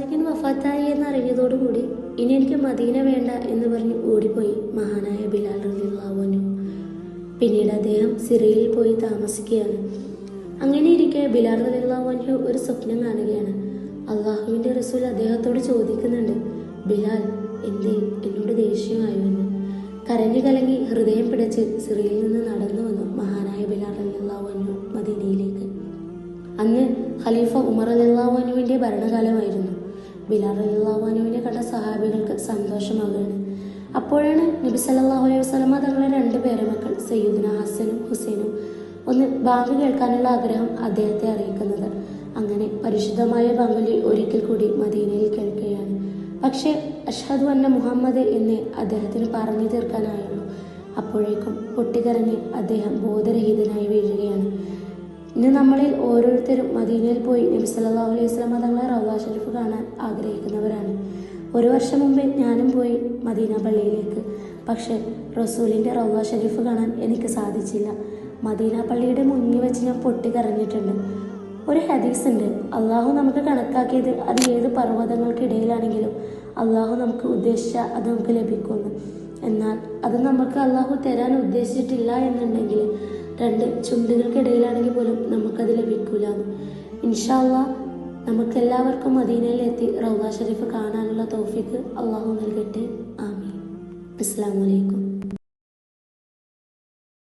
പ്രവാചകൻ വഫാത്തായി എന്നറിഞ്ഞതോടുകൂടി ഇനി എനിക്ക് മദീന വേണ്ട എന്ന് പറഞ്ഞ് ഓടിപ്പോയി മഹാനായ ബിലാൽ റളിയല്ലാഹു അൻഹു. പിന്നീട് അദ്ദേഹം സിറിയയിൽ പോയി താമസിക്കുകയാണ്. അങ്ങനെ ഇരിക്കെ ബിലാൽ റളിയല്ലാഹു അൻഹു ഒരു സ്വപ്നം കാണുകയാണ്. അള്ളാഹുവിൻ്റെ റസൂൽ അദ്ദേഹത്തോട് ചോദിക്കുന്നുണ്ട്, ബിലാൽ എന്തേ എന്നോട് ദേഷ്യമായോ എന്ന്. കരഞ്ഞു കലങ്ങി ഹൃദയം പിടച്ച് സിറിയയിൽ നിന്ന് നടന്നു വന്നു മഹാനായ ബിലാൽ റളിയല്ലാഹു അൻഹു മദീനയിലേക്ക്. അന്ന് ഖലീഫ ഉമർ റളിയല്ലാഹു അൻഹുവിൻ്റെ ഭരണകാലമായിരുന്നു. ബിലാൽ റളിയല്ലാഹു അൻഹുവിനെ കണ്ട സഹാബികൾക്ക് സന്തോഷമാവുകയാണ്. അപ്പോഴാണ് നബി സല്ലല്ലാഹു അലൈഹി വസല്ലമ തങ്ങളുടെ 2 പേരമക്കൾ സയ്യിദുന ഹസനും ഹുസൈനും ഒന്ന് ബാങ്ക് കേൾക്കാനുള്ള ആഗ്രഹം അദ്ദേഹത്തെ അറിയിക്കുന്നത്. അങ്ങനെ പരിശുദ്ധമായ ബാങ്കുലി ഒരിക്കൽ കൂടി മദീനയിൽ കേൾക്കുകയാണ്. പക്ഷേ അഷ്ഹദു അന്ന മുഹമ്മദ് എന്ന് അദ്ദേഹത്തിന് പറഞ്ഞു തീർക്കാനായുള്ളൂ. അപ്പോഴേക്കും പൊട്ടിക്കരഞ്ഞ് അദ്ദേഹം ബോധരഹിതനായി വീഴുകയാണ്. ഇന്ന് നമ്മളിൽ ഓരോരുത്തരും മദീനയിൽ പോയി നബി സല്ലല്ലാഹു അലൈഹി വസല്ലമ തങ്ങളെ റൗള ഷരീഫ് കാണാൻ ആഗ്രഹിക്കുന്നവരാണ്. 1 വർഷം മുമ്പേ ഞാനും പോയി മദീന പള്ളിയിലേക്ക്. പക്ഷേ റസൂലിൻ്റെ റൗള ഷരീഫ് കാണാൻ എനിക്ക് സാധിച്ചില്ല. മദീന പള്ളിയുടെ മുന്നിൽ വെച്ച് ഞാൻ പൊട്ടിക്കരഞ്ഞിട്ടുണ്ട്. ഒരു ഹദീസ് ഉണ്ട്, അള്ളാഹു നമുക്ക് കണക്കാക്കിയത് അത് ഏത് പർവ്വതങ്ങൾക്കിടയിലാണെങ്കിലും അള്ളാഹു നമുക്ക് ഉദ്ദേശിച്ച അത് നമുക്ക് ലഭിക്കുമെന്ന്. എന്നാൽ അത് നമുക്ക് അള്ളാഹു തരാൻ ഉദ്ദേശിച്ചിട്ടില്ല എന്നുണ്ടെങ്കിൽ 2 ചുണ്ടുകൾക്കിടയിലാണെങ്കിൽ പോലും നമുക്കത് ലഭിക്കൂല. ഇൻഷാ അള്ളാഹ് നമുക്കെല്ലാവർക്കും മദീനയിലെത്തി റൗള ഷരീഫ് കാണാനുള്ള തൗഫീഖ് അള്ളാഹു നൽകട്ടെ. ആമീൻ. അസ്സലാമു അലൈക്കും.